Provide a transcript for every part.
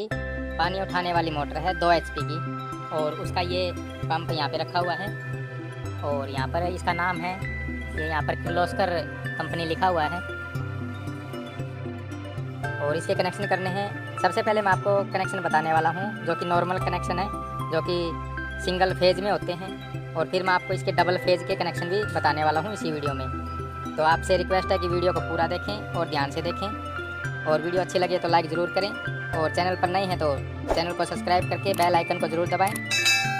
की पानी उठाने वाली मोटर है 2 HP की, और उसका ये पंप यहाँ पे रखा हुआ है। और यहाँ पर इसका नाम है, ये यहाँ पर किर्लोस्कर कंपनी लिखा हुआ है। और इसके कनेक्शन करने हैं। सबसे पहले मैं आपको कनेक्शन बताने वाला हूँ, जो कि नॉर्मल कनेक्शन है, जो कि सिंगल फेज में होते हैं। और फिर मैं आपको इसके डबल फेज के कनेक्शन भी बताने वाला हूँ इसी वीडियो में। तो आपसे रिक्वेस्ट है कि वीडियो को पूरा देखें और ध्यान से देखें, और वीडियो अच्छी लगे तो लाइक ज़रूर करें, और चैनल पर नए हैं तो चैनल को सब्सक्राइब करके बेल आइकन को ज़रूर दबाएं,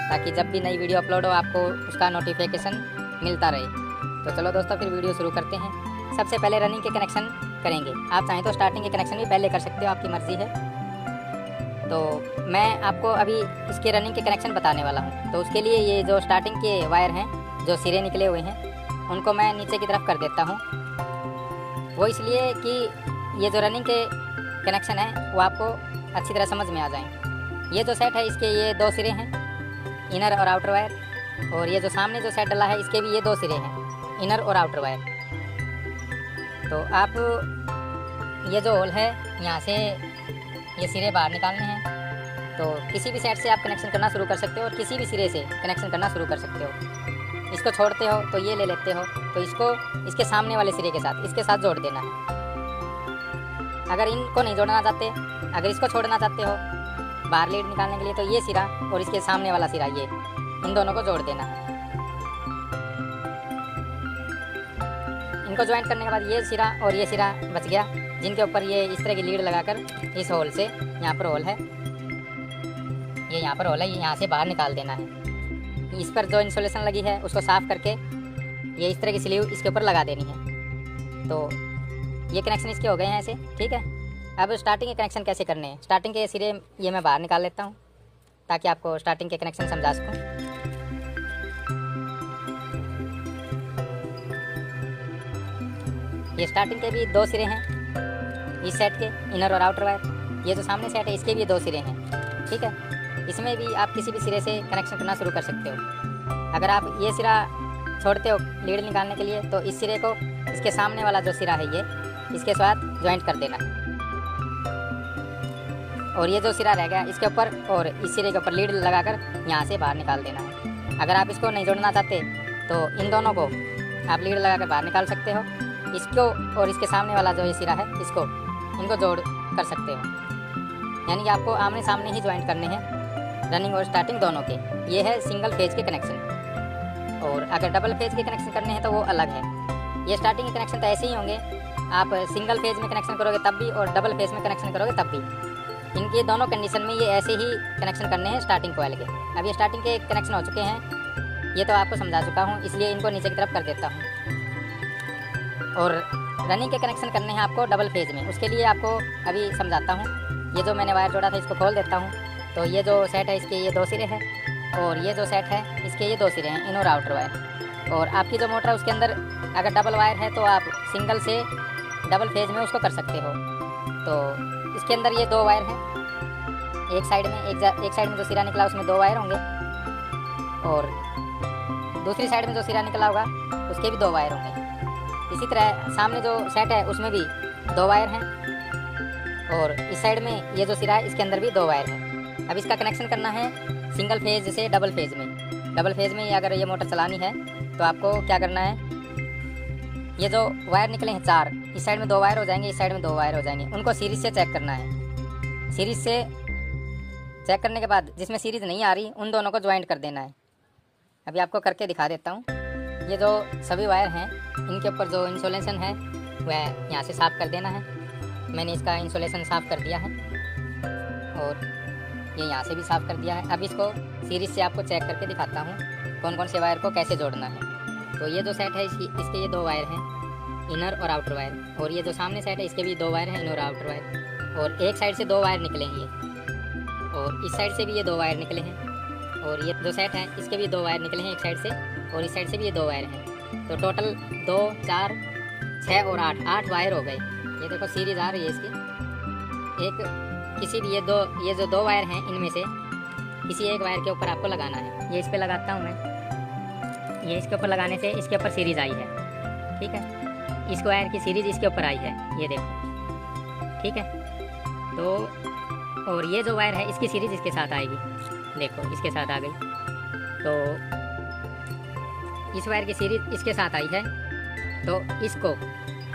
ताकि जब भी नई वीडियो अपलोड हो आपको उसका नोटिफिकेशन मिलता रहे। तो चलो दोस्तों, फिर वीडियो शुरू करते हैं। सबसे पहले रनिंग के कनेक्शन करेंगे। आप चाहें तो स्टार्टिंग के कनेक्शन भी पहले कर सकते हो, आपकी मर्ज़ी है। तो मैं आपको अभी इसके रनिंग के कनेक्शन बताने वाला हूँ। तो उसके लिए ये जो स्टार्टिंग के वायर हैं, जो सिरे निकले हुए हैं, उनको मैं नीचे की तरफ कर देता हूँ। वो इसलिए कि ये जो रनिंग के कनेक्शन हैं वो आपको अच्छी तरह समझ में आ जाएं। ये जो सेट है इसके ये 2 सिरे हैं, इनर और आउटर वायर। और ये जो सामने जो सेट डला है इसके भी ये 2 सिरे हैं, इनर और आउटर वायर। तो आप ये जो होल है यहाँ से ये सिरे बाहर निकालने हैं। तो किसी भी साइड से आप कनेक्शन करना शुरू कर सकते हो, और किसी भी सिरे से कनेक्शन करना शुरू कर सकते हो। इसको छोड़ते हो तो ये ले लेते हो, तो इसको इसके सामने वाले सिरे के साथ इसके साथ जोड़ देना है। अगर इनको नहीं जोड़ना चाहते, अगर इसको छोड़ना चाहते हो बाहर लीड निकालने के लिए, तो ये सिरा और इसके सामने वाला सिरा, ये इन दोनों को जोड़ देना है। इनको ज्वाइन करने के बाद ये सिरा और ये सिरा बच गया, जिनके ऊपर ये इस तरह की लीड लगाकर इस होल से, यहाँ पर होल है, ये यहाँ पर होल है, ये यहाँ से बाहर निकाल देना है। इस पर जो इंसुलेशन लगी है उसको साफ़ करके ये इस तरह की स्लीव इसके ऊपर लगा देनी है। तो ये कनेक्शन इसके हो गए हैं ऐसे, ठीक है। अब स्टार्टिंग के कनेक्शन कैसे करने हैं। स्टार्टिंग के सिरे ये मैं बाहर निकाल लेता हूँ, ताकि आपको स्टार्टिंग के कनेक्शन समझा सकूँ। ये स्टार्टिंग के भी 2 सिरे हैं इस सेट के, इनर और आउटर वायर। ये जो सामने सेट है इसके भी 2 सिरे हैं, ठीक है। इसमें भी आप किसी भी सिरे से कनेक्शन करना शुरू कर सकते हो। अगर आप ये सिरा छोड़ते हो लीड निकालने के लिए, तो इस सिरे को इसके सामने वाला जो सिरा है ये इसके साथ ज्वाइंट कर देना है। और ये जो सिरा रह गया इसके ऊपर और इस सिरे के ऊपर लीड लगाकर यहाँ से बाहर निकाल देना है। अगर आप इसको नहीं जोड़ना चाहते तो इन दोनों को आप लीड लगाकर बाहर निकाल सकते हो। इसको और इसके सामने वाला जो ये सिरा है इसको, इनको जोड़ कर सकते हो। यानी कि आपको आमने सामने ही ज्वाइंट करने हैं, रनिंग और स्टार्टिंग दोनों के। ये है सिंगल फेज के कनेक्शन। और अगर डबल फेज के कनेक्शन करने हैं तो वो अलग है। ये स्टार्टिंग के कनेक्शन तो ऐसे ही होंगे, आप सिंगल फेज में कनेक्शन करोगे तब भी, और डबल फेज में कनेक्शन करोगे तब भी। इनके दोनों कंडीशन में ये ऐसे ही कनेक्शन करने हैं स्टार्टिंग कोयल के। अब ये स्टार्टिंग के कनेक्शन हो चुके हैं, ये तो आपको समझा चुका हूँ, इसलिए इनको नीचे की तरफ कर देता हूँ। और रनिंग के कनेक्शन करने हैं आपको डबल फेज में। उसके लिए आपको अभी समझाता हूँ। ये जो मैंने वायर जोड़ा था इसको खोल देता हूँ। तो ये जो सेट है इसके ये 2 सिरे हैं, और ये जो सेट है इसके ये 2 सिरे हैं, इनर और आउटर वायर। और आपकी जो मोटर है उसके अंदर अगर डबल वायर है तो आप सिंगल से डबल फेज में उसको कर सकते हो। तो इसके अंदर ये 2 वायर हैं, एक साइड में एक साइड में जो सिरा निकला उसमें 2 वायर होंगे, और दूसरी साइड में जो सिरा निकला होगा उसके भी 2 वायर होंगे। इसी तरह सामने जो सेट है उसमें भी 2 वायर हैं, और इस साइड में ये जो सिरा है इसके अंदर भी 2 वायर हैं। अब इसका कनेक्शन करना है सिंगल फेज से डबल फेज में। डबल फेज में अगर ये मोटर चलानी है तो आपको क्या करना है, ये जो वायर निकले हैं 4, इस साइड में 2 वायर हो जाएंगे, इस साइड में 2 वायर हो जाएंगे। उनको सीरीज से चेक करना है। सीरीज से चेक करने के बाद जिसमें सीरीज नहीं आ रही उन दोनों को ज्वाइंट कर देना है। अभी आपको करके दिखा देता हूँ। ये जो सभी वायर हैं इनके ऊपर जो इंसुलेशन है वह यहाँ से साफ़ कर देना है। मैंने इसका इंसुलेशन साफ़ कर दिया है, और ये यहाँ से भी साफ़ कर दिया है। अब इसको सीरीज से आपको चेक करके दिखाता हूँ कौन कौन से वायर को कैसे जोड़ना है। तो ये जो सेट है इसके ये 2 वायर हैं, इनर और आउटर वायर। और ये जो सामने सेट है इसके भी 2 वायर हैं, इनर और आउटर वायर। और एक साइड से 2 वायर निकले हैं ये, और इस साइड से भी ये 2 वायर निकले हैं। और ये जो सेट है इसके भी 2 वायर निकले हैं एक साइड से, और इस साइड से भी ये 2 वायर हैं। तो टोटल 2, 4, 6 और 8 वायर हो गए। ये देखो सीरीज आ रही है इसकी। एक किसी भी ये जो 2 वायर हैं इनमें से किसी एक वायर के ऊपर आपको लगाना है। ये इस पर लगाता हूँ मैं। ये इसके ऊपर लगाने से इसके ऊपर सीरीज आई है, ठीक है। इस वायर की सीरीज इसके ऊपर आई है, ये देखो, ठीक है। तो और ये जो वायर है इसकी सीरीज इसके साथ आएगी, देखो इसके साथ आ गई। तो इस वायर की सीरीज इसके साथ आई है, तो इसको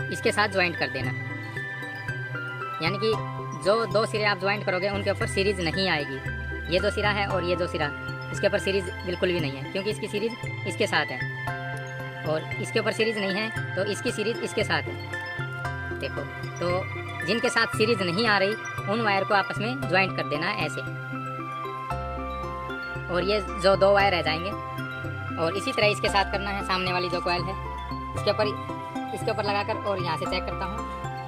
इसके साथ ज्वाइंट कर देना। यानी कि जो दो सिरे आप ज्वाइंट करोगे उनके ऊपर सीरीज नहीं आएगी। ये जो सिरा है और ये जो सिरा, इसके ऊपर सीरीज बिल्कुल भी नहीं है, क्योंकि इसकी सीरीज इसके साथ है और इसके ऊपर सीरीज नहीं है, तो इसकी सीरीज इसके साथ है। देखो, तो जिनके साथ सीरीज नहीं आ रही उन वायर को आपस में ज्वाइंट कर देना है ऐसे, और ये जो दो वायर रह जाएंगे। और इसी तरह इसके साथ करना है। सामने वाली जो कॉइल है इसके ऊपर लगाकर, और यहाँ से चेक करता हूँ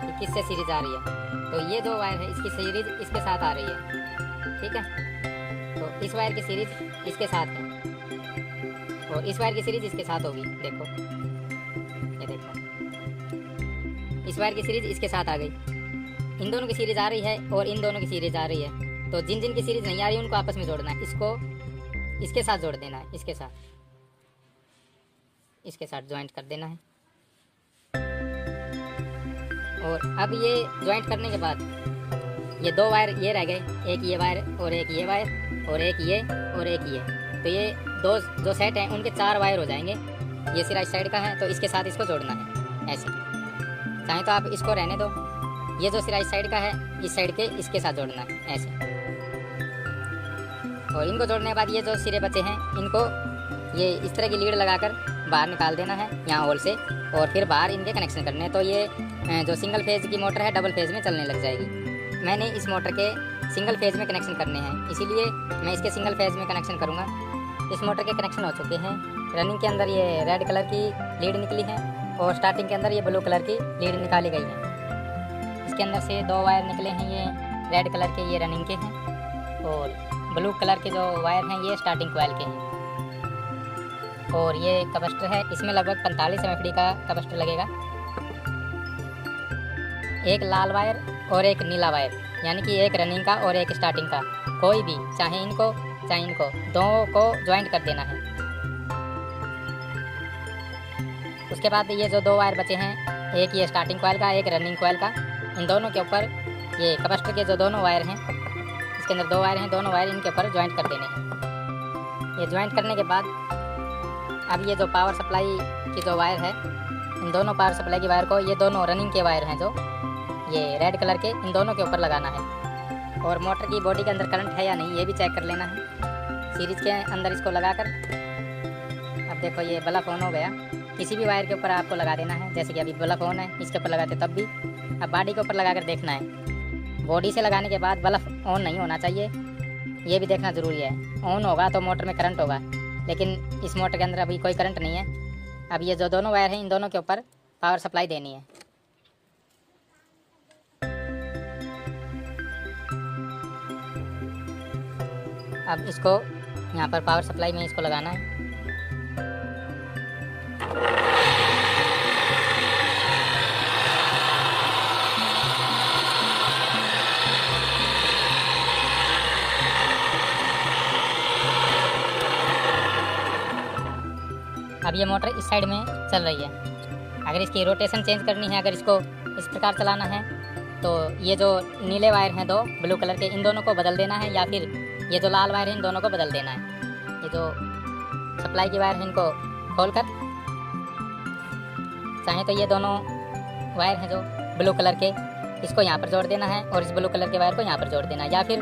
कि किससे सीरीज आ रही है। तो ये जो वायर है इसकी सीरीज इसके साथ आ रही है, ठीक है। तो इस वायर की सीरीज इसके साथ है और इस वायर की सीरीज इसके साथ होगी। देखो, ये देखो, इस वायर की सीरीज इसके साथ आ गई। इन दोनों की सीरीज आ रही है और इन दोनों की सीरीज आ रही है। तो जिन जिन की सीरीज नहीं आ रही उनको आपस में जोड़ना है। इसको इसके साथ जोड़ देना है, इसके साथ ज्वाइंट कर देना है। और अब ये ज्वाइंट करने के बाद ये दो वायर ये रह गए, एक ये वायर और एक ये वायर और एक ये और एक ये। तो ये दो जो सेट हैं उनके 4 वायर हो जाएंगे। ये सिरा इस साइड का है तो इसके साथ इसको जोड़ना है ऐसे। चाहे तो आप इसको रहने दो, ये जो सिरा इस साइड का है इस साइड के इसके साथ जोड़ना है ऐसे। और इनको जोड़ने के बाद ये जो सिरे बचे हैं इनको ये इस तरह की लीड लगाकर बाहर निकाल देना है यहाँ होल से, और फिर बाहर इनके कनेक्शन करने हैं। तो ये जो सिंगल फेज की मोटर है डबल फेज में चलने लग जाएगी। मैंने इस मोटर के सिंगल फेज में कनेक्शन करने हैं, इसीलिए मैं इसके सिंगल फेज में कनेक्शन करूँगा। इस मोटर के कनेक्शन हो चुके हैं। रनिंग के अंदर ये रेड कलर की लीड निकली है और स्टार्टिंग के अंदर ये ब्लू कलर की लीड निकाली गई है। इसके अंदर से 2 वायर निकले हैं, ये रेड कलर के, ये रनिंग के हैं, और ब्लू कलर के जो वायर हैं ये स्टार्टिंग कॉइल के हैं। और ये कैपेसिटर है, इसमें लगभग 45 MFD का कैपेसिटर लगेगा। एक लाल वायर और एक नीला वायर, यानी कि एक रनिंग का और एक स्टार्टिंग का, कोई भी चाहे इनको दोनों को ज्वाइंट कर देना है। उसके बाद ये जो 2 वायर बचे हैं, एक ये स्टार्टिंग कॉइल का एक रनिंग कॉइल का, इन दोनों के ऊपर ये कैपेसिटर के जो दोनों वायर हैं, इसके अंदर 2 वायर हैं, दोनों वायर इनके ऊपर ज्वाइंट कर देने हैं। ये ज्वाइंट करने के बाद अब ये जो पावर सप्लाई की जो वायर है, इन दोनों पावर सप्लाई की वायर को, ये दोनों रनिंग के वायर हैं जो ये रेड कलर के, इन दोनों के ऊपर लगाना है। और मोटर की बॉडी के अंदर करंट है या नहीं ये भी चेक कर लेना है सीरीज के अंदर इसको लगाकर। अब देखो ये बल्ब ऑन हो गया। किसी भी वायर के ऊपर आपको लगा देना है, जैसे कि अभी बल्ब ऑन है, इसके ऊपर लगाते तब भी। अब बॉडी के ऊपर लगाकर देखना है। बॉडी से लगाने के बाद बल्ब ऑन नहीं होना चाहिए, ये भी देखना ज़रूरी है। ऑन होगा तो मोटर में करंट होगा, लेकिन इस मोटर के अंदर अभी कोई करंट नहीं है। अब ये जो दोनों वायर हैं इन दोनों के ऊपर पावर सप्लाई देनी है। अब इसको यहाँ पर पावर सप्लाई में इसको लगाना है। अब ये मोटर इस साइड में चल रही है। अगर इसकी रोटेशन चेंज करनी है, अगर इसको इस प्रकार चलाना है, तो ये जो नीले वायर हैं 2 ब्लू कलर के, इन दोनों को बदल देना है, या फिर ये जो लाल वायर हैं इन दोनों को बदल देना है। ये जो सप्लाई की वायर है इनको खोलकर, चाहे तो ये दोनों वायर हैं जो ब्लू कलर के, इसको यहाँ पर जोड़ देना है और इस ब्लू कलर के वायर को यहाँ पर जोड़ देना है। या फिर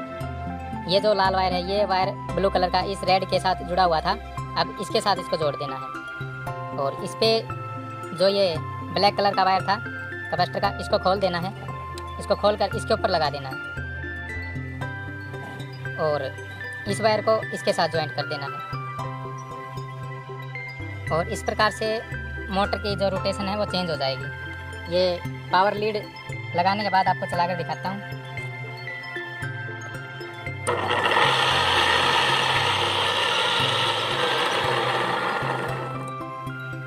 ये जो लाल वायर है, ये वायर ब्लू कलर का इस रेड के साथ जुड़ा हुआ था, अब इसके साथ इसको जोड़ देना है। और इस पर जो ये ब्लैक कलर का वायर था कैपेसिटर का, इसको खोल देना है। इसको खोलकर इसके ऊपर लगा देना है और इस वायर को इसके साथ ज्वाइंट कर देना है। और इस प्रकार से मोटर की जो रोटेशन है वो चेंज हो जाएगी। ये पावर लीड लगाने के बाद आपको चलाकर दिखाता हूँ।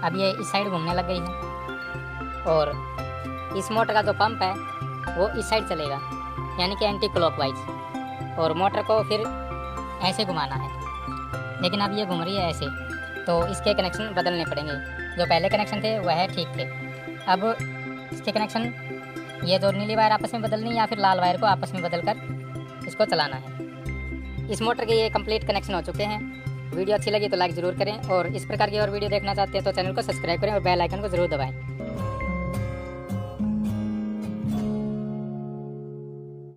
अब ये इस साइड घूमने लग गई है और इस मोटर का जो पंप है वो इस साइड चलेगा, यानी कि एंटी क्लॉकवाइज। और मोटर को फिर ऐसे घुमाना है, लेकिन अब ये घूम रही है ऐसे, तो इसके कनेक्शन बदलने पड़ेंगे। जो पहले कनेक्शन थे वह ठीक थे। अब इसके कनेक्शन, ये जो नीली वायर आपस में बदलनी, या फिर लाल वायर को आपस में बदल कर इसको चलाना है। इस मोटर के ये कंप्लीट कनेक्शन हो चुके हैं। वीडियो अच्छी लगी तो लाइक ज़रूर करें और इस प्रकार की और वीडियो देखना चाहते हैं तो चैनल को सब्सक्राइब करें और बेल आइकन को ज़रूर दबाएं।